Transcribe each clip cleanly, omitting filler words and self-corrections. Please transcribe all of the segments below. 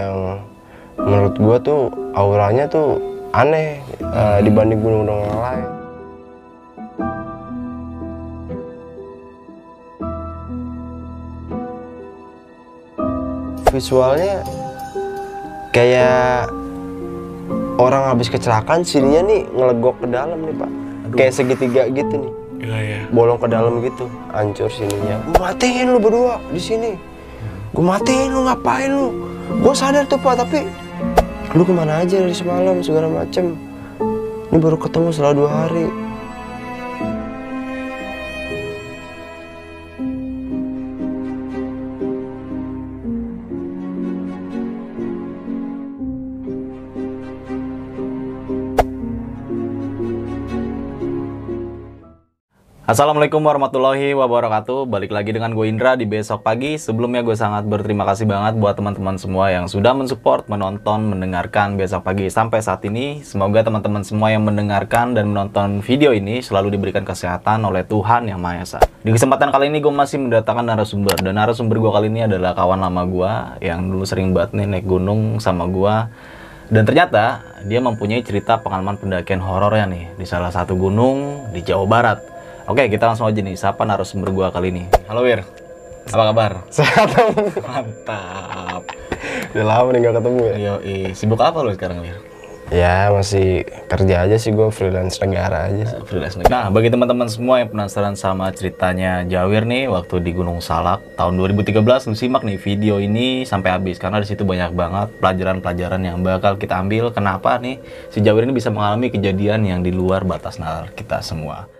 yang menurut gue tuh auranya tuh aneh dibanding gunung-gunung yang lain. Visualnya kayak orang habis kecelakaan, sininya nih ngelegok ke dalam nih Pak. Aduh. Kayak segitiga gitu nih. Iya. Bolong ke dalam gitu, hancur sininya. Gue matiin lu berdua di sini. Gue matiin lu, ngapain lu? Gue sadar tuh Pak, tapi lu kemana aja dari semalam segala macem. Ini baru ketemu setelah 2 hari. Assalamualaikum warahmatullahi wabarakatuh. Balik lagi dengan gue Indra di Besok Pagi. Sebelumnya gue sangat berterima kasih banget buat teman-teman semua yang sudah mensupport, menonton, mendengarkan Besok Pagi sampai saat ini. Semoga teman-teman semua yang mendengarkan dan menonton video ini selalu diberikan kesehatan oleh Tuhan Yang Maha Esa. Di kesempatan kali ini gue masih mendatangkan narasumber, dan narasumber gue kali ini adalah kawan lama gue yang dulu sering banget nih naik gunung sama gue. Dan ternyata dia mempunyai cerita pengalaman pendakian horornya nih di salah satu gunung di Jawa Barat. Oke, kita langsung aja nih, sapa narasumber gua kali ini. Halo Wir, apa kabar? Sehat. Mantap. Udah lama nih gak ketemu ya. Yoi, sibuk apa lo sekarang Wir? Ya masih kerja aja sih, gue freelance negara aja. Freelance negara. Nah, bagi teman-teman semua yang penasaran sama ceritanya Jawir nih waktu di Gunung Salak tahun 2013, lu simak nih video ini sampai habis karena di situ banyak banget pelajaran-pelajaran yang bakal kita ambil. Kenapa nih si Jawir ini bisa mengalami kejadian yang di luar batas nalar kita semua.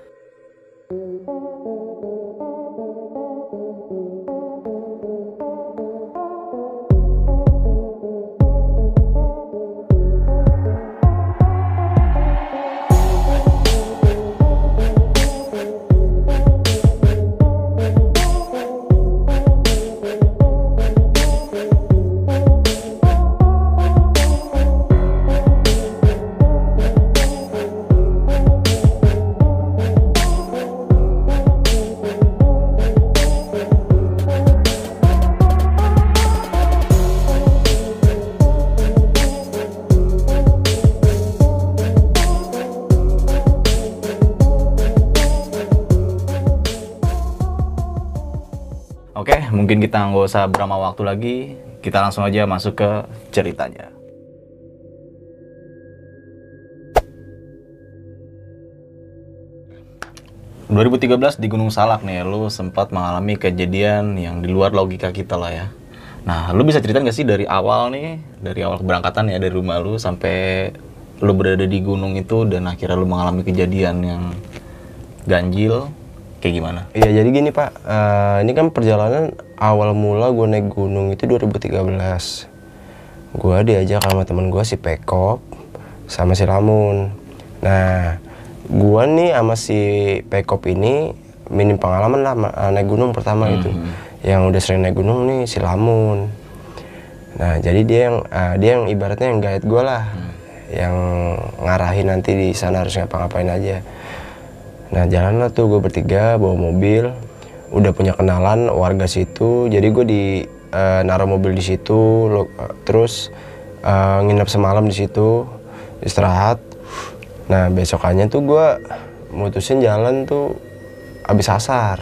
Oke, mungkin kita nggak usah berlama waktu lagi, kita langsung aja masuk ke ceritanya. Tahun 2013 di Gunung Salak nih, lu sempat mengalami kejadian yang di luar logika kita lah ya. Nah, lu bisa cerita nggak sih dari awal nih, dari awal keberangkatan ya dari rumah lu sampai lu berada di gunung itu dan akhirnya lu mengalami kejadian yang ganjil? Kayak gimana? Iya, jadi gini Pak, ini kan perjalanan awal mula gue naik gunung itu 2013. Gue diajak sama temen gue si Pekop sama si Lamun. Nah, gue nih sama si Pekop ini minim pengalaman lah naik gunung pertama itu. Yang udah sering naik gunung nih si Lamun. Nah, jadi dia yang ibaratnya yang guide gue lah, yang ngarahin nanti di sana harus ngapa-ngapain aja. Nah, jalan lah tuh gue bertiga bawa mobil, udah punya kenalan warga situ, jadi gue naruh mobil di situ, terus nginep semalam di situ, istirahat. Nah, besokannya tuh gue mutusin jalan tuh abis asar.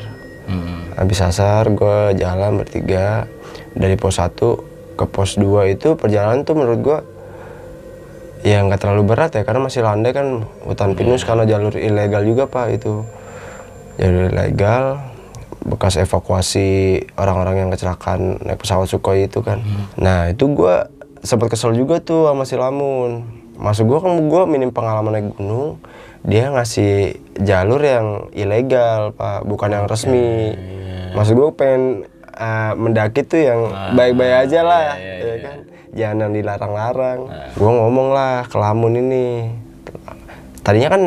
Abis asar gue jalan bertiga dari pos 1 ke pos 2 itu perjalanan tuh menurut gue ya nggak terlalu berat ya, karena masih landai kan, hutan pinus karena jalur ilegal juga Pak itu. Jalur ilegal, bekas evakuasi orang-orang yang kecelakaan naik pesawat Sukhoi itu kan. Nah, itu gue sempat kesel juga tuh sama si Lamun. Maksud gue kan gue minim pengalaman naik gunung, dia ngasih jalur yang ilegal Pak, bukan yang resmi. Maksud gue pengen mendaki tuh yang baik-baik aja lah, ya kan? Jangan yang dilarang-larang. Gue ngomong lah ke Lamun ini. Tadinya kan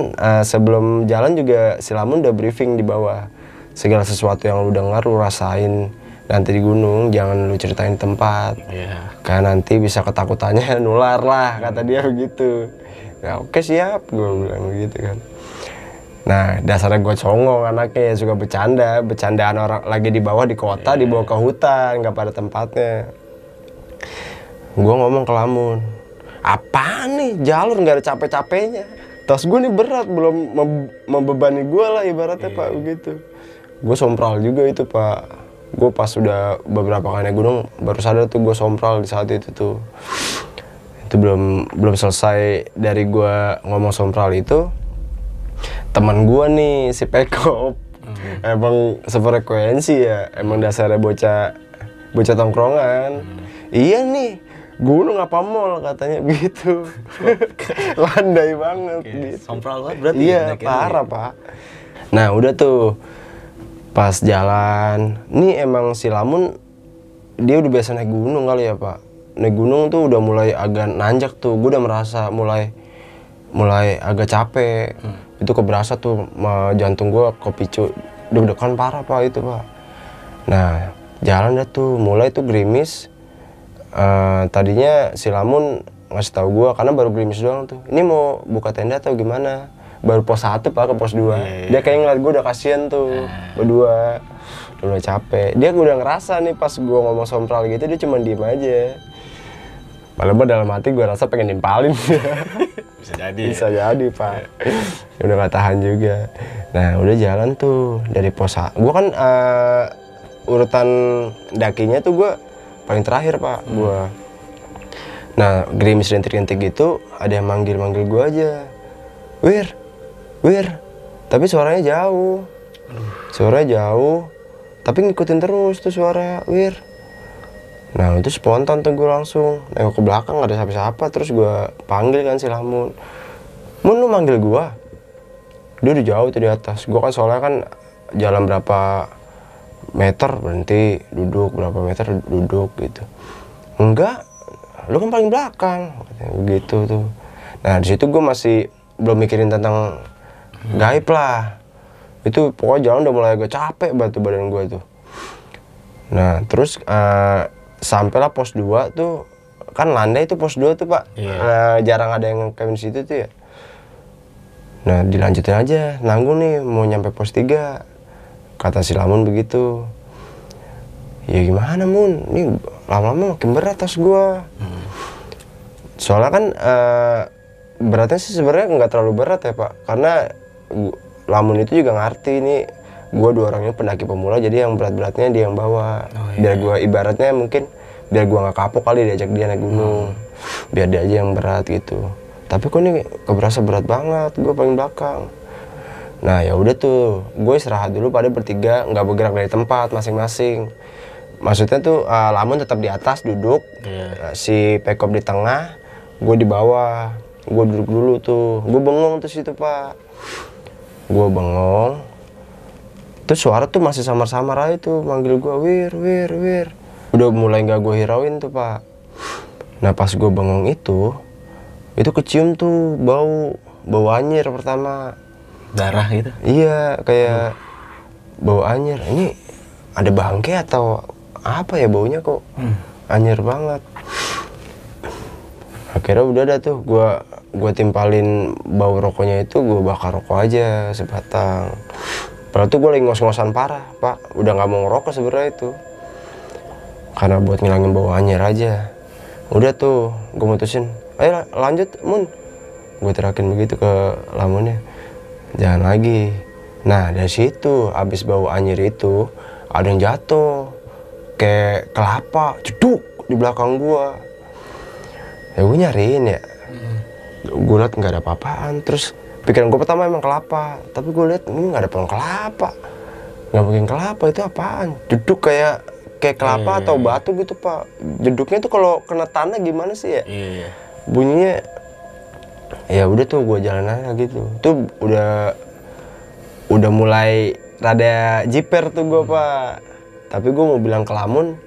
sebelum jalan juga si Lamun udah briefing di bawah. Segala sesuatu yang lu dengar, lu rasain nanti di gunung, jangan lu ceritain tempat. Karena nanti bisa ketakutannya nular lah, kata dia begitu. Ya oke siap, gue bilang begitu kan. Nah, dasarnya gue congong anaknya, suka bercandaan orang lagi di bawah di kota, dibawa ke hutan, nggak pada tempatnya. Gue ngomong ke Lamun, apaan nih jalur nggak ada capek-capeknya. Tas gue nih berat, belum membebani gue lah ibaratnya Pak begitu. Gue sompral juga itu Pak. Gue pas udah beberapa kali naik gunung baru sadar tuh gue sompral di saat itu tuh. Itu belum selesai dari gue ngomong sompral itu, teman gue nih si Pekop emang sefrekuensi ya, emang dasarnya bocah tongkrongan. Iya nih, gunung apa mall katanya begitu. Landai banget gitu. Sompral banget berarti. Iya, parah Pak. Nah udah tuh pas jalan, nih emang si Lamun dia udah biasa naik gunung kali ya Pak. Naik gunung tuh udah mulai agak nanjak tuh, gue udah merasa mulai agak capek. Itu keberasa tuh jantung gue kepicu, deg-degan parah Pak itu Pak. Nah jalan dah tuh, mulai tuh gerimis. Tadinya si Lamun ngasih tahu gue karena baru gerimis doang tuh, ini mau buka tenda atau gimana. Baru pos 1 Pak ke pos 2. Dia kayak ngeliat gue udah kasihan tuh berdua, udah capek. Dia udah ngerasa nih pas gue ngomong sompral gitu, dia cuma diem aja. Padahal dalam hati gue rasa pengen nimpalin. Bisa jadi Pak. Udah gak tahan juga. Nah udah jalan tuh dari pos 1. Gue kan urutan dakinya tuh gue paling terakhir Pak. Gue. Nah gerimis rintik-rintik gitu, ada yang manggil gue aja. Wir, tapi suaranya jauh. Tapi ngikutin terus tuh suara Wir. Nah itu spontan tuh gue langsung nengok ke belakang, gak ada siapa-siapa. Terus gue panggil kan si Lamun. Mun lu manggil gue? Dia udah jauh tuh di atas. Gue kan soalnya kan jalan berapa meter berhenti, duduk, berapa meter duduk gitu. Enggak, lu kan paling belakang. Begitu tuh. Nah di situ gue masih belum mikirin tentang gaib lah. Itu pokoknya jalan udah mulai agak capek banget badan gue tuh. Nah terus sampailah pos 2 tuh, kan landai itu pos 2 tuh Pak. Jarang ada yang kayak di situ tuh ya. Nah dilanjutin aja, nanggung nih mau nyampe pos 3. Kata si Lamun begitu. Ya gimana Mun, ini lama-lama makin berat tas gue. Soalnya kan beratnya sih sebenarnya nggak terlalu berat ya Pak, karena Lamun itu juga ngerti nih gue 2 orangnya pendaki pemula, jadi yang berat-beratnya dia yang bawa. Biar gue ibaratnya mungkin biar gue nggak kapok kali diajak dia naik gunung, biar dia aja yang berat gitu. Tapi kok ini keberasa berat banget, gue paling belakang. Nah ya udah tuh, gue istirahat dulu pada bertiga, nggak bergerak dari tempat masing-masing. Maksudnya tuh Lamun tetap di atas duduk, si Pekop di tengah, gue di bawah. Gue duduk dulu tuh, gue bengong tuh situ Pak. Gue bengong, terus suara tuh masih samar-samar aja tuh manggil gue, Wir. Udah mulai nggak gue hirauin tuh Pak. Nah pas gue bengong itu kecium tuh bau anyir pertama. Darah gitu? Iya, kayak bau anyir. Ini ada bangke atau apa ya baunya kok anyir banget. Akhirnya udah dah tuh, gue timpalin bau rokoknya itu, gue bakar rokok aja sebatang. Padahal tuh gue lagi ngos-ngosan parah Pak, udah nggak mau ngerokok sebenarnya itu, karena buat ngilangin bau anyir aja. Udah tuh, gue mutusin, ayo lanjut Mun. Gue terakin begitu ke Lamunnya, jangan lagi. Nah dari situ, abis bau anyir itu, ada yang jatuh, kayak kelapa, jeduk di belakang gue. Ya gue nyariin ya, gue liat nggak ada apa-apaan. Terus pikiran gue pertama emang kelapa, tapi gue liat ini nggak ada pohon kelapa, nggak mungkin kelapa, itu apaan? Jeduk kayak kelapa atau batu gitu Pak. Jeduknya tuh kalau kena tanah gimana sih ya? Bunyinya. Ya udah tuh gue jalan aja gitu. Tuh udah mulai rada jiper tuh gue Pak. Tapi gue mau bilang ke Lamun,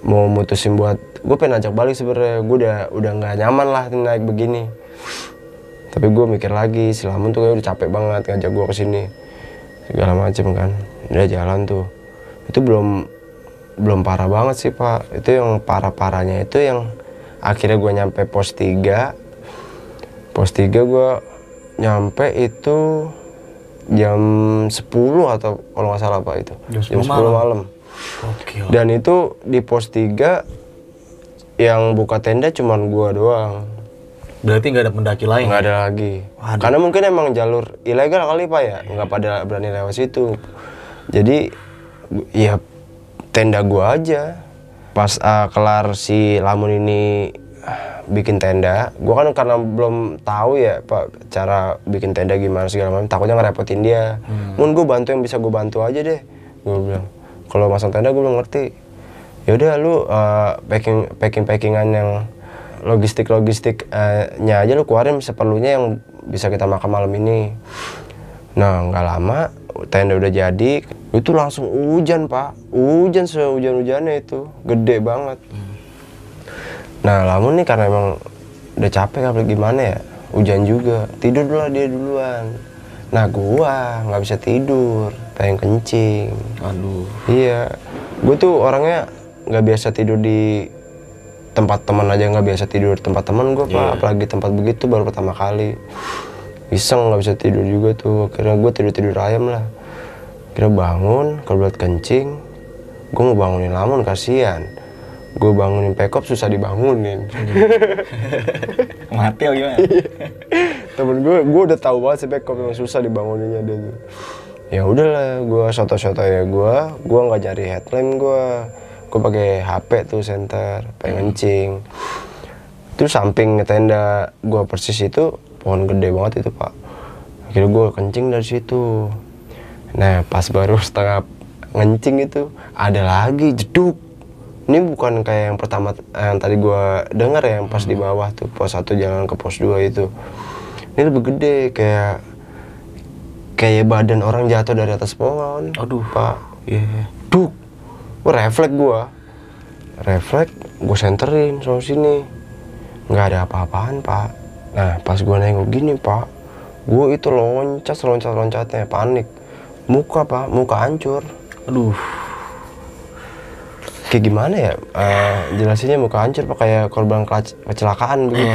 mau mutusin buat gue pengen ajak balik sebenarnya. Gue udah nggak nyaman lah naik begini. Tapi gue mikir lagi, si Lamun tuh kayak udah capek banget ngajak gue kesini segala macem kan. Udah jalan tuh, itu belum parah banget sih Pak. Itu yang parah-parahnya itu yang akhirnya gue nyampe pos 3. Pos 3 gue nyampe itu jam 10 atau kalau nggak salah Pak itu. Jam 10 malam. Dan itu di pos 3 yang buka tenda cuman gua doang. Berarti nggak ada pendaki lain? Nggak ada lagi. Waduh. Karena mungkin emang jalur ilegal kali Pak ya, nggak pada berani lewat situ. Jadi ya tenda gua aja. Pas kelar si Lamun ini bikin tenda, gua kan karena belum tahu ya Pak cara bikin tenda gimana segala macam, takutnya ngerepotin dia. Mun gua bantu yang bisa gua bantu aja deh, gua bilang. Kalau masang tenda gua belum ngerti. Ya udah lu packingan yang logistiknya aja lu keluarin seperlunya yang bisa kita makan malam ini. Nah nggak lama tenda udah jadi, itu langsung hujan Pak, hujan sehujan-hujannya itu, gede banget. Nah Lamun nih karena emang udah capek apa gimana ya, hujan juga, tidur dulu dia duluan. Nah gua nggak bisa tidur, pengen kencing. Aduh. Iya, gua tuh orangnya nggak biasa tidur di tempat teman aja, nggak biasa tidur di tempat teman gue Pak, apalagi tempat begitu baru pertama kali. Iseng nggak bisa tidur juga tuh, akhirnya gue tidur ayam lah. Akhirnya bangun, kebelet kencing, gue mau bangunin Lamun kasihan. Gue bangunin Pekop susah dibangunin. Mati atau gimana? Temen gue udah tahu banget si Pekop yang susah dibanguninnya dia tuh. Ya udahlah, gue soto-soto ya gue nggak cari headlamp gue pakai HP tuh senter, pengen kencing. Terus samping tenda gue persis itu pohon gede banget itu Pak. Akhirnya gue kencing dari situ. Nah pas baru setengah ngencing itu ada lagi jeduk. Ini bukan kayak yang pertama yang tadi gue dengar ya, yang pas di bawah tuh pos 1 jalan ke pos 2 itu. Ini lebih gede, kayak badan orang jatuh dari atas pohon. Aduh Pak. iya. Duk. Refleks gue senterin sama sini, nggak ada apa-apaan Pak. Nah pas gue nengok gini Pak, gue itu loncatnya panik, muka hancur. Aduh, kayak gimana ya jelasinnya, muka hancur Pak, kayak korban kecelakaan begitu.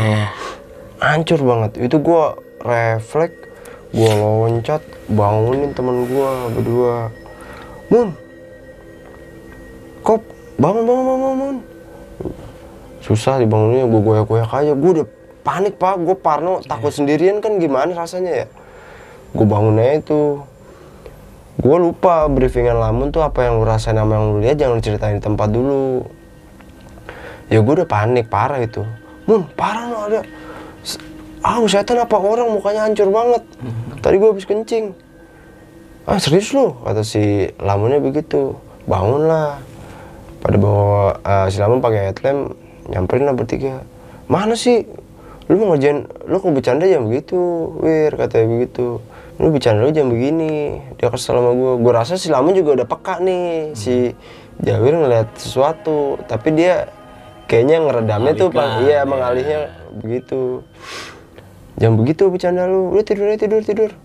Hancur banget. Itu gue refleks, gue loncat bangunin temen gue berdua. Mun, Kop, bangun. Susah dibangunnya, gue goyak-goyak aja. Gue udah panik Pak, gue parno, takut sendirian kan gimana rasanya ya. Gue bangunnya itu. Gue lupa briefingan Lamun tuh apa yang lu rasain sama yang lu lihat jangan diceritain di tempat dulu. Ya gue udah panik parah itu. Mun, parah lo ada. Setan apa orang mukanya hancur banget. Tadi gue habis kencing. Serius lu? Kata si Lamunnya begitu. Bangunlah. Pada bawa si Lamun pakai headlamp, nyamperin lah bertiga. Mana sih? Lu mau ngerjain, lu kok bercanda jam begitu, Wir, katanya begitu. Lu bercanda lu jam begini. Dia kesel sama gue. Gue rasa si Lamun juga udah peka nih. Si Jawir ngeliat sesuatu, tapi dia kayaknya ngeredamnya tuh Pak. Iya, mengalihnya begitu. Jam begitu bercanda lu tidur.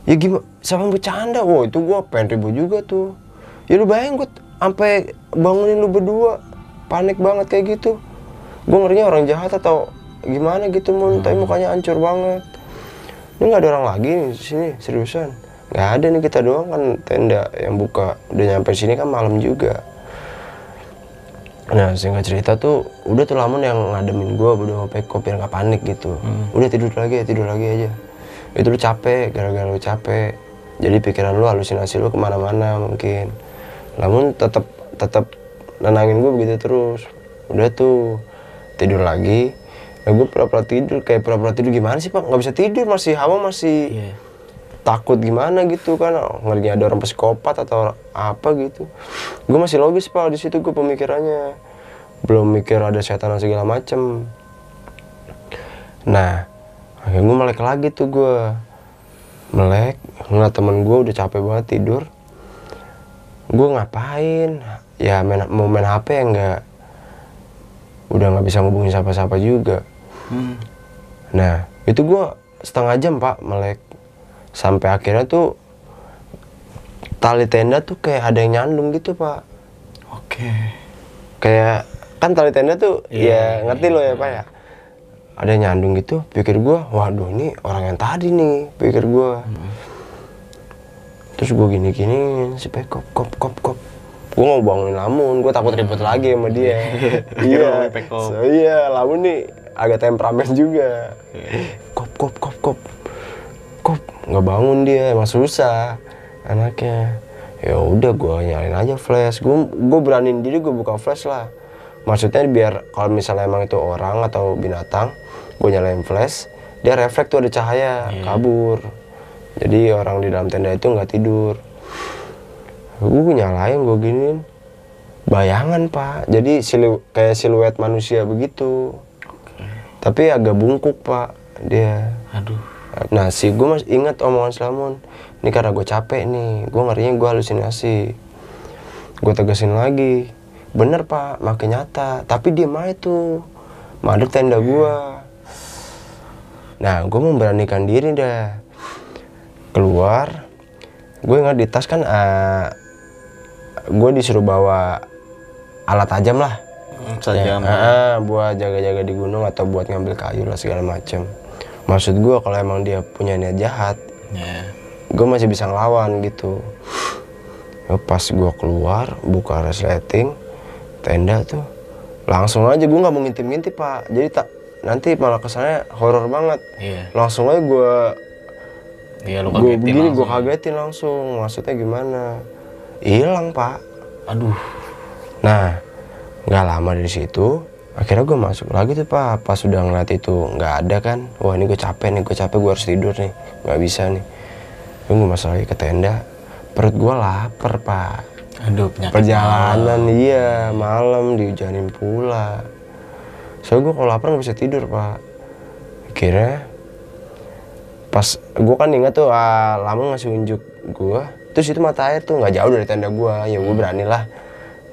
Ya gimana? Siapa yang bercanda? Wah itu gue pengen ribut juga tuh. Ya lu bayangin gue sampai bangunin lu berdua, panik banget kayak gitu. Gue ngerinya orang jahat atau gimana gitu Mun, tapi mukanya hancur banget. Ini nggak ada orang lagi nih di sini, seriusan. Nggak ada nih, kita doang kan tenda yang buka. Udah nyampe sini kan malam juga. Nah singkat cerita tuh, udah tuh Lamun yang ngademin gue berdua sama Pekop biar nggak panik gitu. Udah tidur lagi aja. Itu lu capek, gara-gara lu capek. Jadi pikiran lu, halusinasi lu kemana-mana mungkin. Lamun tetap nenangin gue begitu terus. Udah tuh tidur lagi. Nah gue pura-pura tidur gimana sih Pak? Nggak bisa tidur, masih hawa, masih takut gimana gitu kan. Ngerinya ada orang psikopat atau apa gitu. Gue masih logis Pak di situ gue pemikirannya. Belum mikir ada setan dan segala macem. Nah akhirnya gue melek lagi tuh gue. Ngeliat temen gue udah capek banget tidur. Gue ngapain? Ya mau main HP ya udah nggak bisa ngubungin siapa-siapa juga. Nah itu gue setengah jam Pak melek. Sampai akhirnya tuh tali tenda tuh kayak ada yang nyandung gitu Pak. Oke. Kayak kan tali tenda tuh ya ngerti lo ya Pak ya. Ada yang nyandung gitu, pikir gue, waduh ini orang yang tadi nih, pikir gue. Terus gue gini si Pekop, kop. gue mau bangunin Lamun, gue takut ribut lagi sama dia. Iya, iya, Lamun nih agak temperamen juga. Kop, nggak bangun dia, emang susah anaknya. Ya udah gue nyalain aja flash, gue beraniin diri gue buka flash lah. Maksudnya biar kalau misalnya emang itu orang atau binatang, gue nyalain flash, dia refleks tuh ada cahaya, kabur. Jadi orang di dalam tenda itu nggak tidur. Gue nyalain, gue giniin, bayangan pak, jadi kayak siluet manusia begitu. Tapi agak bungkuk pak dia. Aduh. Nah gue masih ingat omongan Lamun, ini karena gue capek nih, gue ngerinya gue halusinasi. Gue tegasin lagi, bener pak, makin nyata, tapi dia mah itu madep tenda gue. Nah gue memberanikan diri dah, keluar. Gue ingat di tas kan gue disuruh bawa alat tajam lah, Tajam. buat jaga-jaga di gunung atau buat ngambil kayu lah segala macem. Maksud gue kalau emang dia punya niat jahat, gue masih bisa ngelawan gitu. Pas gue keluar, buka resleting tenda tuh, langsung aja gue nggak mau ngintip-ngintip pak. Jadi nanti malah kesannya horor banget. Langsung aja gue begini, gue kagetin langsung. Maksudnya gimana? Hilang pak. Aduh. Nah nggak lama dari situ akhirnya gue masuk lagi tuh pak. Pas sudah ngeliat itu nggak ada kan, wah ini gue capek, gue harus tidur nih, nggak bisa nih. Gue masuk lagi ke tenda, perut gue lapar pak. Aduh, penyakit perjalanan malam. Iya malam dihujanin pula. Soalnya gue kalau lapar nggak bisa tidur pak. Akhirnya pas gue kan ingat tuh Lamun ngasih unjuk gue, terus itu mata air tuh nggak jauh dari tenda gue. Ya gue beranilah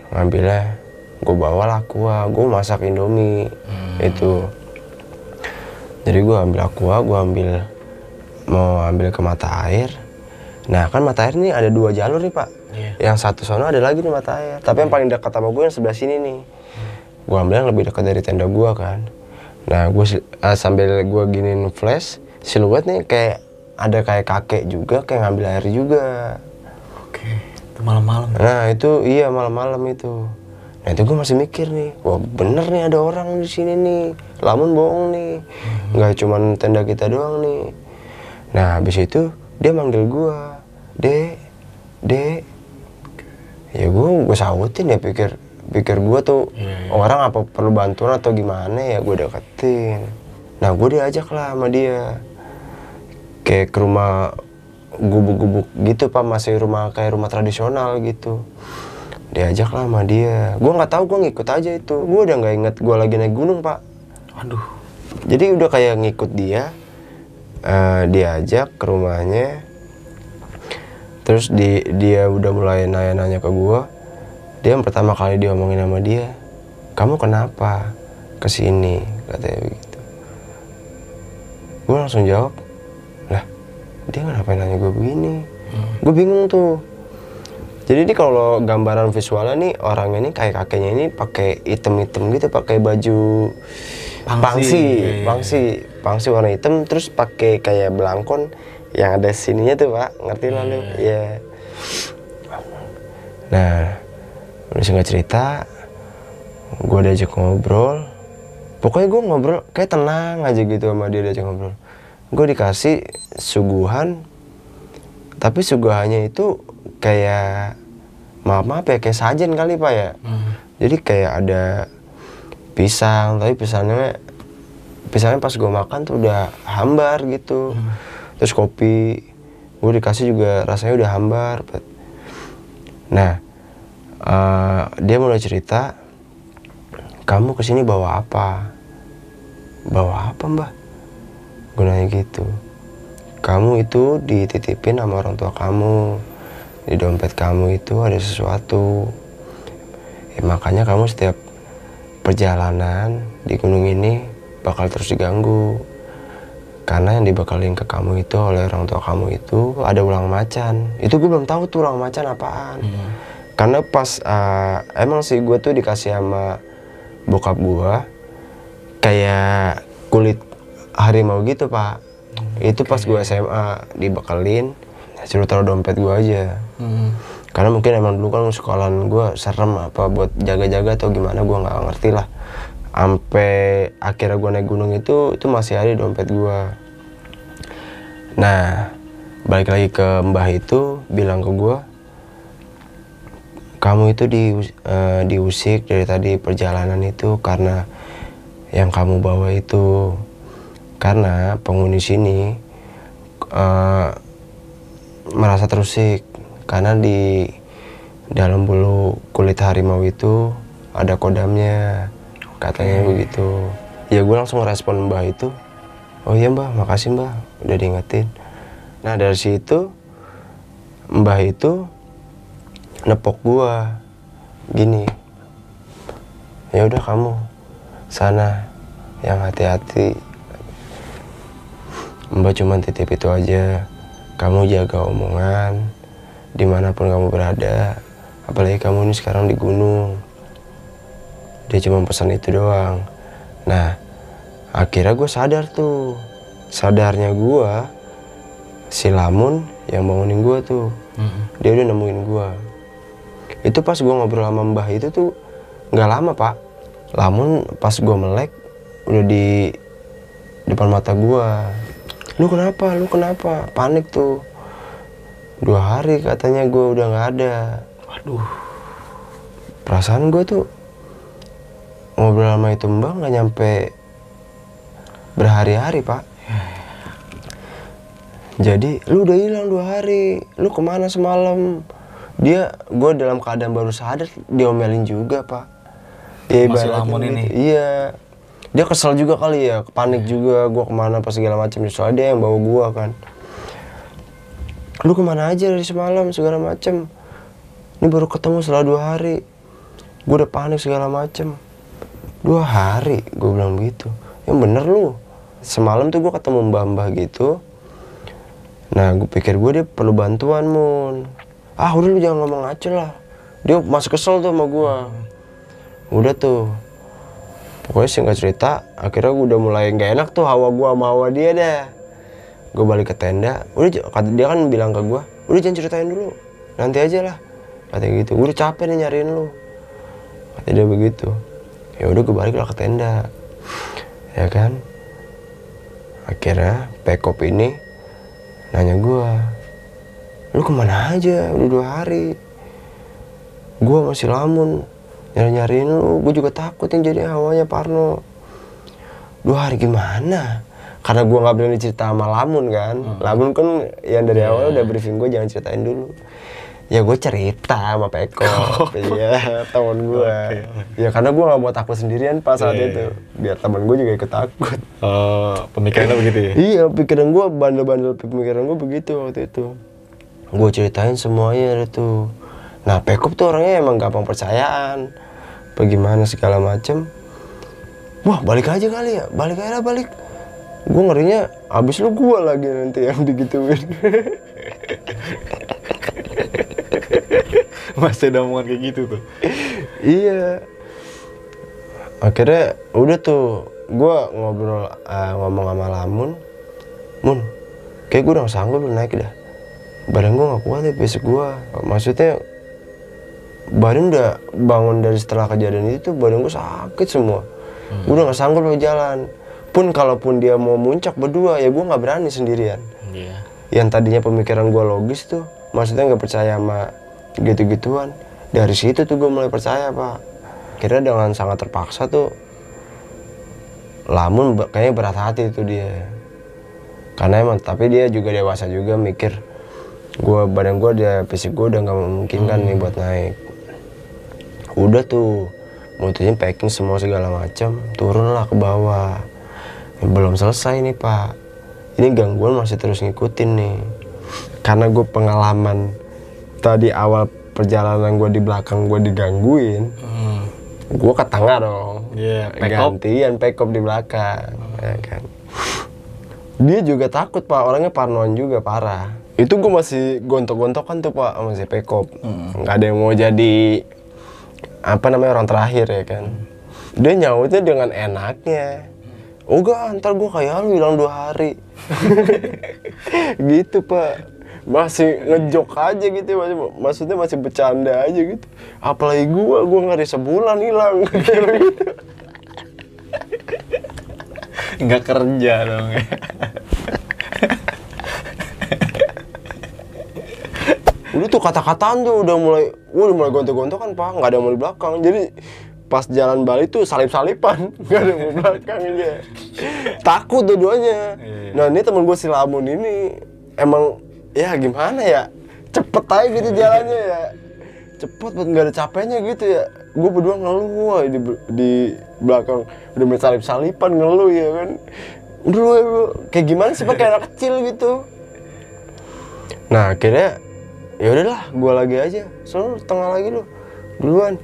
ngambilnya, gue bawalah aqua, gue masak Indomie itu. Jadi gue ambil aqua, mau ambil ke mata air. Nah kan mata air nih ada 2 jalur nih pak. Yang satu sana ada lagi nih mata air, tapi yang paling dekat sama gue yang sebelah sini nih. Gue ambil yang lebih dekat dari tenda gue kan. Nah gue sambil gue giniin flash, siluet nih kayak ada kayak kakek juga, kayak ngambil air juga. Oke, itu malam-malam. Nah itu iya malam-malam itu. Nah itu gue masih mikir nih, wah bener nih ada orang di sini nih, Lamun bohong nih, nggak cuman tenda kita doang nih. Nah habis itu dia manggil gue, Dek. Ya gue sautin ya, pikir gue tuh orang apa perlu bantuan atau gimana ya, gue deketin. Nah gue diajak lah sama dia, kayak ke rumah gubuk-gubuk gitu pak, masih kayak rumah tradisional gitu. Diajak lah sama dia, gue nggak tahu, gue ngikut aja itu. Gue udah nggak inget gue lagi naik gunung pak. Aduh. Jadi udah kayak ngikut dia, diajak ke rumahnya. Terus dia udah mulai nanya-nanya ke gue. Dia yang pertama kali diomongin sama dia, kamu kenapa kesini, katanya begitu. Gue langsung jawab, lah dia ngapain nanya gue begini. Gue bingung tuh. Jadi ini kalau gambaran visualnya nih, orangnya ini kayak kakeknya ini pakai item-item gitu, pakai baju pangsi warna hitam, terus pakai kayak belangkon yang ada sininya tuh pak, ngerti lah lu? Iya. Nah, udah singkat cerita, gue diajak ngobrol. Pokoknya gue ngobrol kayak tenang aja gitu sama dia, diajak ngobrol. Gue dikasih suguhan, tapi suguhannya itu kayak maaf ya, kayak sajen kali pak ya. Jadi kayak ada pisang, tapi pisangnya pas gue makan tuh udah hambar gitu. Terus kopi gue dikasih juga rasanya udah hambar. Nah dia mulai cerita, kamu kesini bawa apa? Bawa apa mbah? Gue nanya gitu. Kamu itu dititipin sama orang tua kamu, di dompet kamu itu ada sesuatu. Ya, makanya kamu setiap perjalanan di gunung ini bakal terus diganggu. Karena yang dibekalin ke kamu itu oleh orang tua kamu itu ada ulang macan. Itu gue belum tahu tuh ulang macan apaan. Karena pas emang sih gue tuh dikasih sama bokap gue kayak kulit harimau gitu pak. Itu pas gue SMA dibekalin, suruh taruh dompet gue aja. Karena mungkin emang dulu kan sekolahan gue serem apa buat jaga-jaga atau gimana, gue nggak ngerti lah. Sampai akhirnya gue naik gunung itu masih ada dompet gue. Nah, balik lagi ke mbah itu bilang ke gue, kamu itu diusik dari tadi perjalanan itu karena yang kamu bawa itu. Karena penghuni sini merasa terusik karena di dalam bulu kulit harimau itu ada kodamnya, katanya begitu. Ya gue langsung respon mbah itu, oh iya mbah, makasih mbah udah diingetin. Nah dari situ mbah itu nepok gua gini, ya udah kamu sana yang hati-hati, mbah cuma titip itu aja, kamu jaga omongan dimanapun kamu berada, apalagi kamu ini sekarang di gunung. Dia cuma pesan itu doang. Nah akhirnya gue sadar tuh, sadarnya gue si Lamun yang bangunin gue tuh, dia udah nemuin gue. Itu pas gue ngobrol sama mbah itu tuh nggak lama pak, Lamun pas gue melek udah di depan mata gue. Lu kenapa panik tuh, 2 hari katanya gue udah nggak ada. Waduh, perasaan gue tuh ngobrol sama itu mbah nggak nyampe berhari-hari pak. Jadi lu udah hilang 2 hari, lu kemana semalam? Gue dalam keadaan baru sadar, diomelin juga pak. Ya, masih Lamun gitu. ini? Iya, dia kesel juga kali ya, panik juga gue kemana pas segala macam. Soalnya dia yang bawa gue kan. Lu kemana aja dari semalam segala macam? Ini baru ketemu setelah 2 hari. Gue udah panik segala macam. 2 hari, gue bilang gitu. Yang bener lu. Semalam tuh gue ketemu mbah-mbah gitu. Nah gue pikir gue dia perlu bantuan Mun. Ah udah lu jangan ngomong acel lah. Dia masih kesel tuh sama gue. Udah tuh, pokoknya singkat cerita, akhirnya gue udah mulai gak enak tuh hawa gue sama hawa dia dah. Gue balik ke tenda, dia kan bilang ke gue, udah jangan ceritain dulu, nanti aja lah, katanya gitu. Gue udah capek nih nyariin lu, katanya dia begitu. Ya udah gue balik lah ke tenda, ya kan. Akhirnya Pekop ini nanya gue, lu kemana aja udah 2 hari? Gue masih Lamun nyariin lu, gue juga takut yang jadi hawanya Parno. 2 hari gimana? Karena gue nggak berani cerita sama Lamun kan. Lamun kan yang dari awal udah briefing gue jangan ceritain dulu. Ya gue cerita sama Pekop, iya temen gue. Ya karena gue nggak mau takut sendirian pas saat itu. Biar temen gue juga ikut takut. Pemikirannya begitu ya? Iya, pikiran gue bandel-bandel, pemikiran gue begitu waktu itu. Gue ceritain semuanya itu. Nah Pekop tuh orangnya emang gampang percayaan, bagaimana segala macem. Wah balik aja kali ya, balik. Gue ngerinya abis lu gue lagi nanti yang digituin. Masih ada omongan kayak gitu tuh? Iya. Akhirnya udah tuh, gue ngomong sama Lamun, Mun, kayak gue udah gak sanggup lu naik dah. Badan gue gak kuat ya besok gue. Maksudnya badan udah bangun dari setelah kejadian itu, badan gue sakit semua. Gue udah gak sanggup lu jalan. Pun kalaupun dia mau muncak berdua, ya gue gak berani sendirian. Yang tadinya pemikiran gue logis tuh, maksudnya gak percaya sama gitu-gituan. Dari situ tuh gue mulai percaya pak. Akhirnya dengan sangat terpaksa tuh Lamun kayaknya berat hati tuh dia. Karena emang, tapi dia juga dewasa juga mikir, badan gue fisik gue udah gak memungkinkan nih buat naik. Udah tuh mutusin packing semua segala macam, turunlah ke bawah. Belum selesai nih pak, ini gangguan masih terus ngikutin nih. Karena gue pengalaman tadi awal perjalanan gue di belakang gue digangguin, gue ke tengah dong. Gantian Pekop di belakang, ya kan. Dia juga takut pak, orangnya parnoan juga parah. Itu gue masih gontok-gontokan tuh pak sama si Pekop. Nggak ada yang mau jadi orang terakhir ya kan. Dia nyautnya dengan enaknya. Enggak, ntar gue kayak lu hilang 2 hari. Gitu pak. masih ngejok aja gitu, maksudnya masih bercanda aja gitu. Apalagi gua ngeri sebulan hilang gitu. Nggak kerja dong ya. Udah tuh kata-kataan tuh udah mulai gontok-gontokan Pak, nggak ada yang mau di belakang. Jadi pas jalan balik tuh salip-salipan, nggak ada yang mau belakang dia. Takut dua-duanya. Nah ini temen gue si Lamun ini emang ya gimana ya, cepet aja gitu jalannya ya, cepet banget, nggak ada capeknya gitu ya. Gue berdua ngeluh wah, di belakang udah main salip-salipan ngeluh ya kan. Udah kayak gimana sih Pak, kayak anak kecil gitu. Nah akhirnya ya udahlah, gue lagi aja, selalu tengah lagi lu duluan.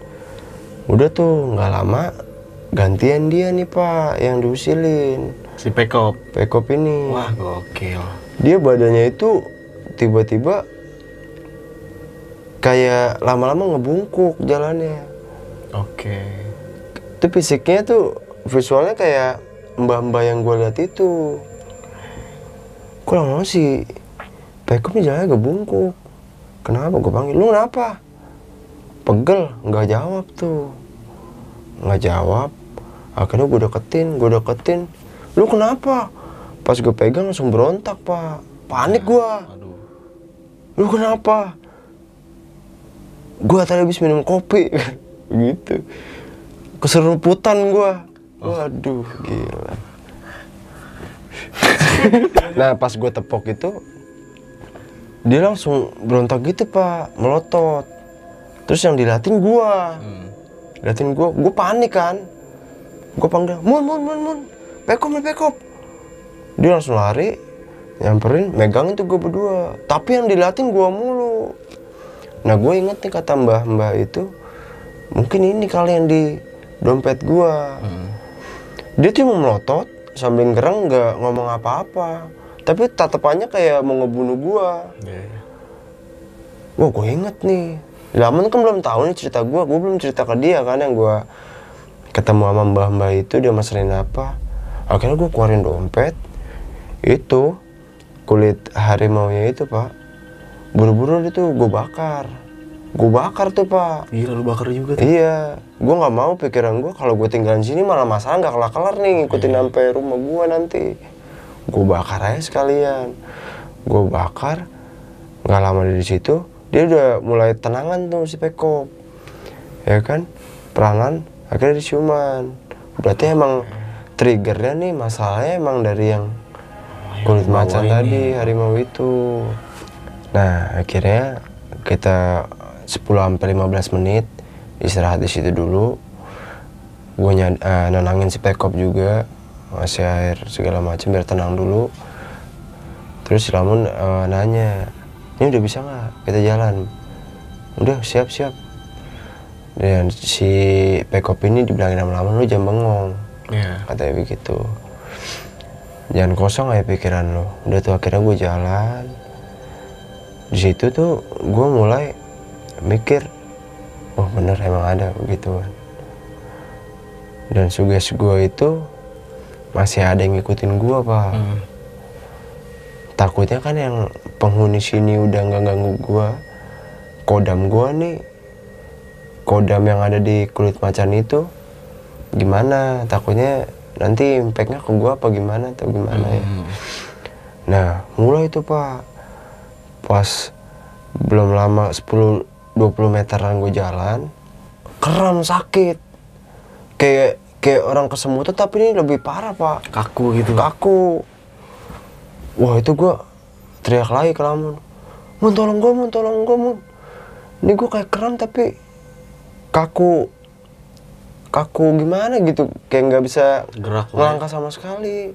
Udah tuh nggak lama gantian dia nih Pak yang diusilin, Si Pekop ini. wah gokil. Dia badannya itu tiba-tiba kayak lama-lama ngebungkuk jalannya. Oke. Itu fisiknya tuh visualnya kayak mbah-mbah yang gue lihat itu. Kok lama-lama si Pekop nih jalannya ngebungkuk. Kenapa? Gue panggil, lu kenapa? Pegel, nggak jawab tuh, nggak jawab. Akhirnya gue deketin, lu kenapa? Pas gue pegang langsung berontak Pak, panik gue. Aduh. Lu kenapa? Gue tadi habis minum kopi, gitu. Keseruputan gue, waduh gila. Nah pas gue tepok itu, dia langsung berontak gitu Pak, melotot. Terus yang diliatin gua, gue panik kan. Gue panggil, Mun, Pekop. Dia langsung lari, nyamperin, megangin tuh gue berdua. Tapi yang diliatin gua mulu. Nah gue inget nih kata mbah itu, mungkin ini kali yang di dompet gua. Dia tuh mau melotot, sambil gereng nggak ngomong apa-apa. Tapi tatapannya kayak mau ngebunuh gua. Wah gue inget nih. Lamun kan belum tahu nih cerita gue belum cerita ke dia kan, yang gue ketemu sama mbah itu dia masalahin apa. Akhirnya gue keluarin dompet, itu kulit harimaunya itu Pak, buru-buru itu gue bakar tuh Pak. Gila lu bakar juga tuh. Iya, gue nggak mau, pikiran gue kalau gue tinggalin sini malah masalah nggak kelar-kelar nih, ngikutin sampai rumah gue nanti. Gue bakar aja sekalian, gue bakar. Nggak lama dari situ dia udah mulai tenangan tuh si Pekop, ya kan, perangan, akhirnya diciuman. Berarti emang triggernya nih, masalahnya emang dari yang kulit macan tadi, harimau itu. Nah akhirnya kita 10-15 menit istirahat di situ dulu. Gue nenangin si Pekop juga, ngasih air segala macam biar tenang dulu. Terus si Lamun nanya, ini udah bisa nggak kita jalan? Udah siap. Dan si Pekop ini dibilangin lama-lama, lu jangan bengong, katanya begitu. Jangan kosong aja pikiran lo. Udah tuh akhirnya gue jalan. Di situ tuh gue mulai mikir, oh bener emang ada begituan. Dan suges gue itu masih ada yang ngikutin gue Pak. Takutnya kan yang penghuni sini udah nggak ganggu gua, kodam gua nih, kodam yang ada di kulit macan itu gimana? Takutnya nanti impactnya ke gua apa gimana atau gimana ya. Nah mulai itu Pak, pas belum lama 10-20 meteran gue jalan, kram sakit, kayak orang kesemutan, tapi ini lebih parah Pak, Kaku gitu. kaku. Wah itu gue teriak lagi ke Lamun, Mun tolong gue. Ini gue kayak kram tapi kaku gimana gitu, kayak nggak bisa melangkah sama sekali.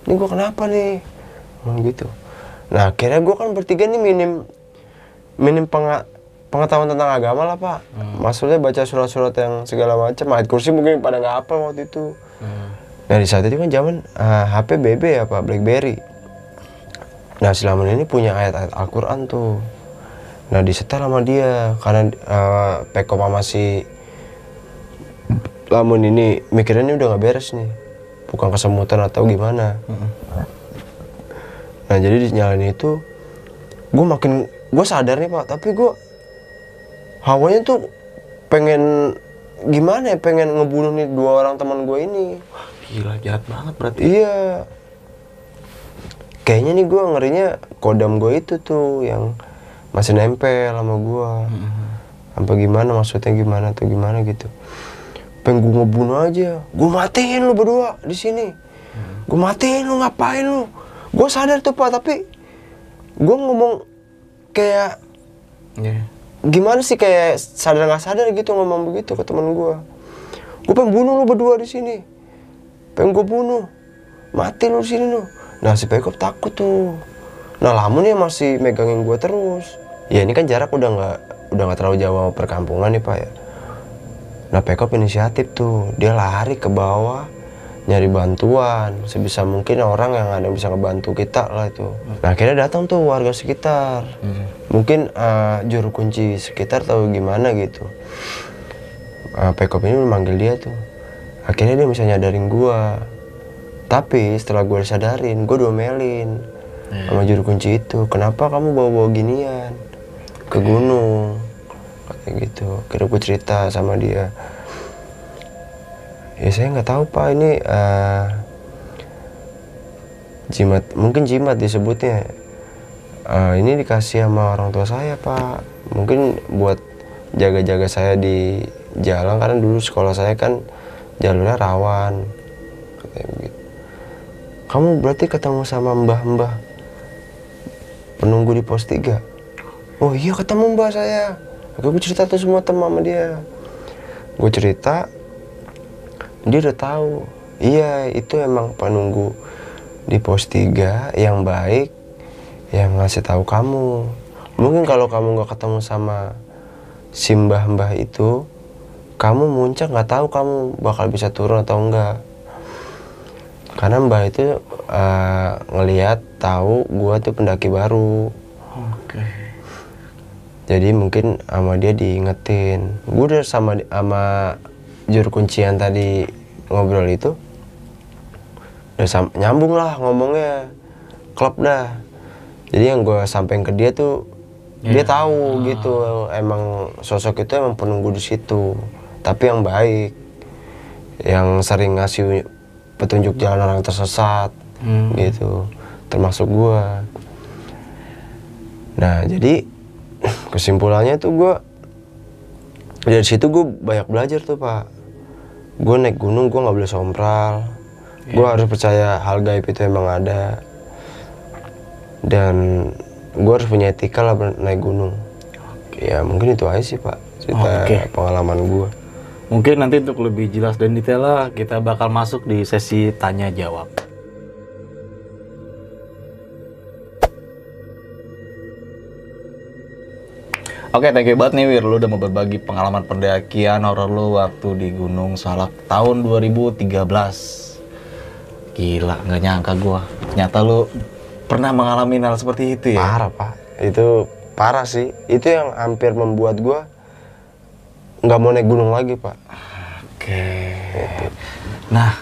Ini gue kenapa nih? Gitu. Nah akhirnya gue kan bertiga nih minim pengetahuan tentang agama lah Pak. Maksudnya baca surat-surat yang segala macam, ayat kursi mungkin pada nggak hafal waktu itu. Nah di saat itu kan zaman HP BB ya Pak, BlackBerry. Nah si Lamun ini punya ayat-ayat Al-Quran tuh. Nah disetel sama dia, karena Pekop sama si Lamun ini mikirnya ini udah gak beres nih, bukan kesemutan atau gimana. Nah jadi dinyalain itu, gue sadar nih Pak, tapi gue hawanya tuh pengen gimana ya, pengen ngebunuh nih 2 orang teman gue ini. Gila, jahat banget berarti. Iya, kayaknya nih gue ngerinya kodam gue itu tuh yang masih nempel sama gue. Sampai gimana, maksudnya gimana tuh, gimana gitu. Pengen gue ngebunuh aja, gue matiin lu berdua di sini. Gue matiin lu, ngapain lu? Gue sadar tuh Pak, tapi gue ngomong kayak gimana sih, kayak sadar nggak sadar gitu ngomong begitu ke teman gue. Gue pengen bunuh lu berdua di sini, pengen gue bunuh, mati lu di sini lu. Nah si Pekop takut tuh. Nah Lamun ya masih megangin gue terus. Ya ini kan jarak udah nggak terlalu jauh sama perkampungan nih Pak ya. Nah Pekop inisiatif tuh, dia lari ke bawah nyari bantuan sebisa mungkin, orang yang ada yang bisa ngebantu kita lah itu. Nah akhirnya datang tuh warga sekitar, mungkin juru kunci sekitar atau gimana gitu. Pekop ini memanggil dia tuh, akhirnya dia bisa nyadarin gua. Tapi setelah gua disadarin, gua diomelin sama juru kunci itu, kenapa kamu bawa-bawa ginian ke gunung, kayak gitu. Akhirnya gua cerita sama dia, ya saya nggak tahu Pak, ini jimat, mungkin jimat disebutnya. Ini dikasih sama orang tua saya Pak, mungkin buat jaga-jaga saya di jalan, karena dulu sekolah saya kan jalurnya rawan, kayak begitu. Kamu berarti ketemu sama mbah-mbah penunggu di pos 3? Oh iya ketemu mbah saya. Gue cerita tuh semua teman sama dia. Gue cerita, dia udah tahu. Iya itu emang penunggu di pos 3 yang baik, yang ngasih tahu kamu. Mungkin kalau kamu nggak ketemu sama si mbah-mbah itu, kamu muncak nggak tahu kamu bakal bisa turun atau enggak. Karena mbah itu ngelihat tahu gua tuh pendaki baru. Oke. Jadi mungkin sama dia diingetin. Gua udah sama juru kuncian tadi ngobrol itu, udah nyambung lah ngomongnya, klop dah. Jadi yang gua sampein ke dia tuh, dia tahu gitu, emang sosok itu emang penunggu di situ, tapi yang baik, yang sering ngasih petunjuk jalan orang tersesat, gitu, termasuk gua. Nah jadi kesimpulannya tuh gua dari situ gue banyak belajar tuh Pak. Gue naik gunung gue nggak boleh sompral, gue harus percaya hal gaib itu emang ada, dan gue harus punya etika lah naik gunung. Ya mungkin itu aja sih Pak cerita pengalaman gue. Mungkin nanti untuk lebih jelas dan detail lah kita bakal masuk di sesi tanya jawab. Oke, thank you banget nih Wir, lu udah mau berbagi pengalaman pendakian horor lu waktu di Gunung Salak tahun 2013. Gila, nggak nyangka gua. Ternyata lu pernah mengalami hal seperti itu ya? Parah Pak, itu parah sih. Itu yang hampir membuat gua nggak mau naik gunung lagi Pak. Oke. Nah,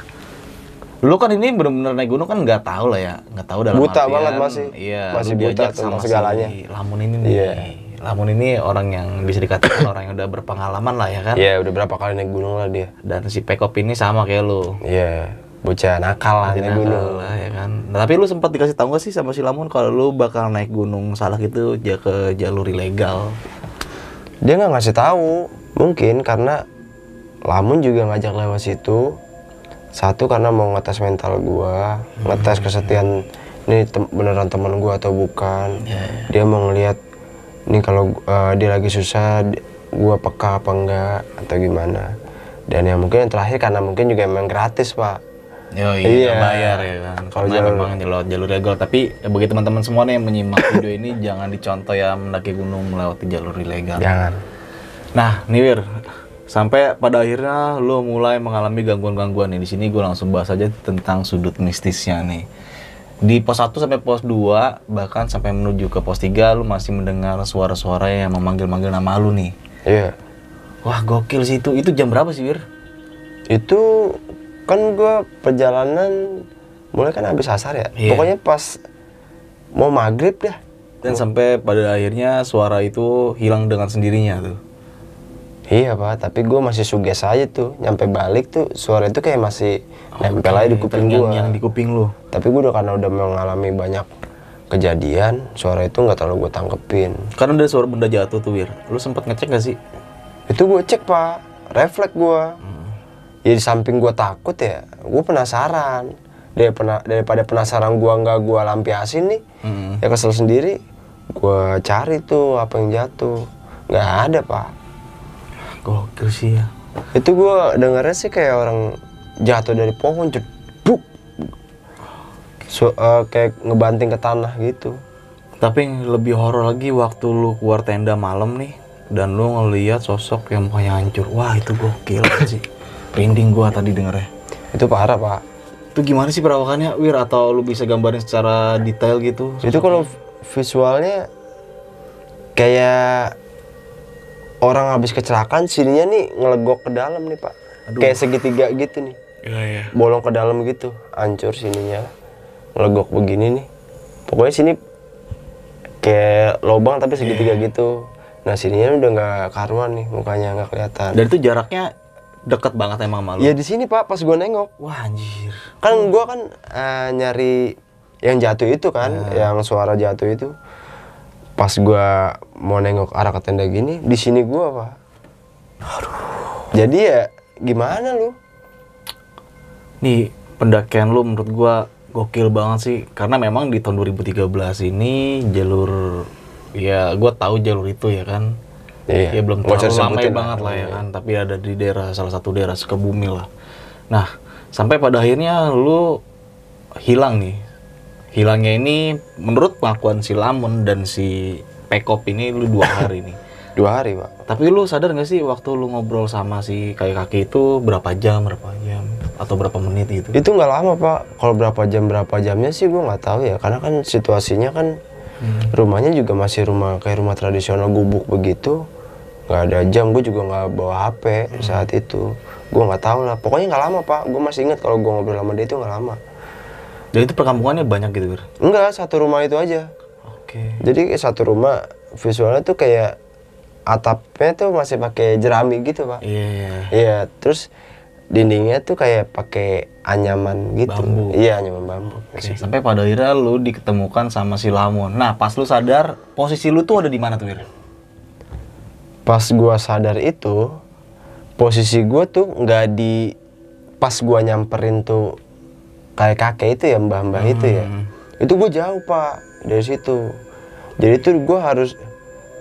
lu kan ini bener-bener naik gunung kan nggak tahu lah ya, nggak tahu dalam buta artian, banget masih. Iya, masih lu buta diajak sama sama segalanya. Si Lamun ini nih. Iya. Lamun ini orang yang bisa dikatakan orang yang udah berpengalaman lah ya kan. Iya, udah berapa kali naik gunung lah dia. Dan si Pekop ini sama kayak lu. Iya, bocah nakal lah naik gunung. Lah, ya kan. Nah, tapi lu sempat dikasih tahu nggak sih sama si Lamun kalau lu bakal naik Gunung Salak itu ke jalur ilegal? Dia nggak ngasih tahu. Mungkin karena Lamun juga ngajak lewat situ. Satu karena mau ngetes mental gua, ngetes kesetiaan ini beneran teman gua atau bukan. Dia mau ngelihat ini kalau dia lagi susah, gua peka apa enggak atau gimana. Dan yang mungkin yang terakhir karena mungkin juga emang gratis Pak. Iya, bayar ya kan. Kalau memang jalur legal, tapi bagi teman-teman semua nih yang menyimak video ini jangan dicontoh ya mendaki gunung melewati jalur ilegal. Jangan. Nah, nih Wir, sampai pada akhirnya lo mulai mengalami gangguan-gangguan nih. Di sini gue langsung bahas aja tentang sudut mistisnya nih. Di pos 1 sampai pos 2, bahkan sampai menuju ke pos 3, lu masih mendengar suara-suara yang memanggil-manggil nama lu nih. Iya. Wah, gokil sih itu. Itu jam berapa sih, Wir? Itu kan gua perjalanan mulai kan habis asar ya. Iya. Pokoknya pas mau maghrib dah. Dan sampai pada akhirnya suara itu hilang dengan sendirinya tuh. Iya Pak, tapi gue masih suges aja tuh. Nyampe balik tuh suara itu kayak masih nempel aja di kuping gue. Yang di kuping lu. Tapi gue karena udah mengalami banyak kejadian, suara itu nggak terlalu gue tangkepin. Karena ada suara benda jatuh tuh, Wir. Lu sempat ngecek gak sih? Itu gue cek Pak, refleks gue. Ya di samping gue takut ya, gue penasaran. Daripada penasaran gue nggak gue lampiasin nih, ya kesel sendiri. Gue cari tuh apa yang jatuh, nggak ada Pak. Gokil sih ya. Itu gue dengarnya sih kayak orang jatuh dari pohon, jeduk. Kayak ngebanting ke tanah gitu. Tapi yang lebih horor lagi waktu lu keluar tenda malam nih dan lu ngelihat sosok yang mukanya hancur. Wah, itu gokil sih. Merinding gua tadi dengernya. Itu parah Pak. Itu gimana sih perawakannya, Wir? Atau lu bisa gambarin secara detail gitu? Itu kalau visualnya kayak orang habis kecelakaan, sininya nih ngelegok ke dalam nih Pak. Aduh. Kayak segitiga gitu nih. Iya. Bolong ke dalam gitu, hancur sininya. Ngelegok begini nih. Pokoknya sini kayak lubang tapi segitiga gitu. Nah sininya udah nggak karuan nih, mukanya nggak kelihatan. Dan itu jaraknya deket banget emang sama lu? Ya di sini Pak, pas gua nengok. Wah, anjir. Kan gua kan nyari yang jatuh itu kan, yang suara jatuh itu. Pas gua mau nengok arah ke tenda gini, di sini gua Pak. Aduh. Jadi ya gimana lu? Nih, pendakian lu menurut gua gokil banget sih. Karena memang di tahun 2013 ini jalur, ya gua tahu jalur itu ya kan. Iya. Ya belum Nggak usah terlalu ramai disebutin banget lah ya Iya. kan. Tapi ada di daerah, salah satu daerah Sukabumi lah. Nah, sampai pada akhirnya lu hilang nih. Hilangnya ini menurut pengakuan si Lamun dan si Pekop ini lu 2 hari nih. 2 hari Pak. Tapi lu sadar gak sih waktu lu ngobrol sama si kakek itu berapa jam atau berapa menit gitu? Itu nggak lama Pak. Kalau berapa jamnya sih gua nggak tahu ya. Karena kan situasinya kan rumahnya juga masih kayak rumah tradisional gubuk begitu. Nggak ada jam. Gue juga nggak bawa HP saat itu. Gue nggak tahu lah. Pokoknya nggak lama Pak. Gue masih ingat kalau gue ngobrol sama dia itu nggak lama. Jadi itu perkampungannya banyak gitu, Bir? Enggak, satu rumah itu aja. Oke. Jadi satu rumah visualnya tuh kayak atapnya tuh masih pakai jerami gitu Pak. Iya. Iya, terus dindingnya tuh kayak pakai anyaman gitu. Bambu. Iya, anyaman bambu. Oke. Sampai pada akhirnya lu diketemukan sama si Lamun. Nah, pas lu sadar, posisi lu tuh ada di mana tuh, Bir? Pas gua sadar itu, posisi gua tuh nggak di pas gua nyamperin tuh kayak kakek itu ya, mbah-mbah itu ya. Itu gua jauh Pak dari situ. Jadi tuh gua harus,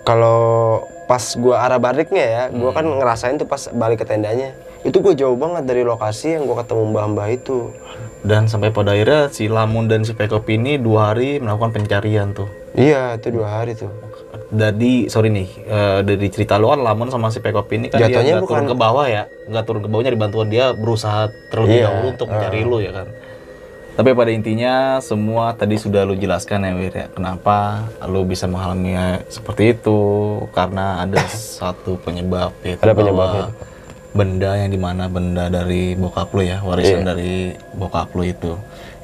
kalau pas gua arah baliknya ya, gua kan ngerasain tuh pas balik ke tendanya. Itu gua jauh banget dari lokasi yang gua ketemu mbah-mbah itu. Dan sampai pada akhirnya si Lamun dan si Pekop ini 2 hari melakukan pencarian tuh. Iya, itu 2 hari tuh. Dari dari cerita lu kan Lamun sama si Pekop ini kan Jatuhnya dia nggak turun ke bawah ya, nggak turun ke bawahnya, dibantuan dia berusaha terlebih Iya, dahulu untuk mencari lu ya kan. Tapi pada intinya semua tadi sudah lu jelaskan ya, Wir ya, kenapa lu bisa mengalami seperti itu, karena ada satu penyebab, yaitu Ada bahwa penyebabnya. benda yang dimana benda dari bokap lu ya, warisan dari bokap lu itu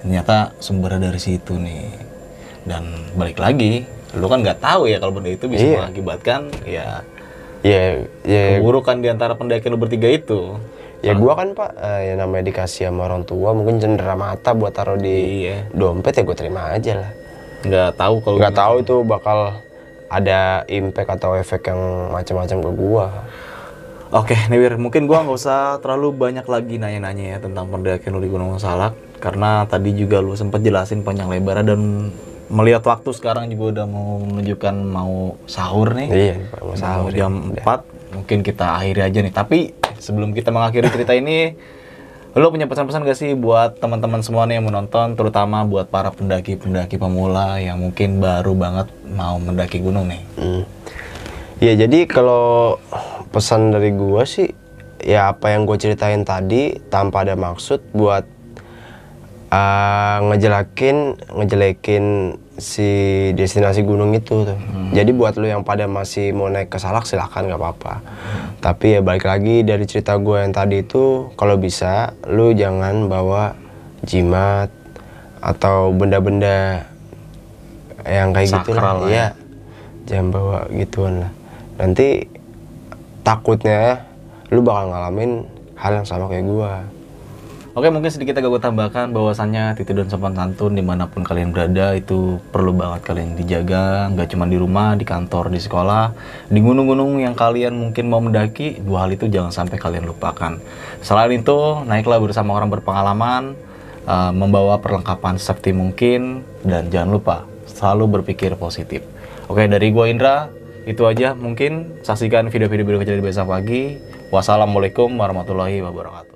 ternyata sumbernya dari situ nih. Dan balik lagi, lu kan nggak tahu ya kalau benda itu bisa mengakibatkan ya keburukan di antara pendaki lu bertiga itu. Ya gua kan Pak, ya namanya dikasih sama orang tua, mungkin cendera mata buat taruh di dompet, ya gue terima aja lah. Nggak tahu kalau Nggak tahu itu bakal ada impact atau efek yang macam-macam ke gua. Oke, nih Wir, mungkin gua nggak usah terlalu banyak lagi nanya-nanya ya tentang pendakian lu di Gunung Salak, karena tadi juga lu sempat jelasin panjang lebar, dan melihat waktu sekarang juga udah mau menunjukkan mau sahur nih. Iya Pak, mau sahur ya. Jam 4, mungkin kita akhiri aja nih. Tapi sebelum kita mengakhiri cerita ini, lo punya pesan-pesan gak sih buat teman-teman semua nih yang menonton, terutama buat para pendaki-pendaki pemula yang mungkin baru banget mau mendaki gunung nih? Ya jadi kalau pesan dari gua sih, ya apa yang gue ceritain tadi tanpa ada maksud buat ngejelekin si destinasi gunung itu tuh. Jadi buat lu yang pada masih mau naik ke Salak, silahkan, nggak apa-apa. Tapi ya balik lagi dari cerita gue yang tadi itu, kalau bisa lu jangan bawa jimat atau benda-benda yang kayak gitu Sakral lah. Iya, jangan bawa gituan lah. Nanti takutnya lu bakal ngalamin hal yang sama kayak gua. Oke, mungkin sedikit agak gue tambahkan bahwasannya titi dan sopan santun dimanapun kalian berada itu perlu banget kalian dijaga, nggak cuma di rumah, di kantor, di sekolah, di gunung-gunung yang kalian mungkin mau mendaki, dua hal itu jangan sampai kalian lupakan. Selain itu, naiklah bersama orang berpengalaman, membawa perlengkapan safety mungkin, dan jangan lupa selalu berpikir positif. Oke, dari gue Indra, itu aja mungkin. Saksikan video-video berikutnya di Besok Pagi. Wassalamualaikum warahmatullahi wabarakatuh.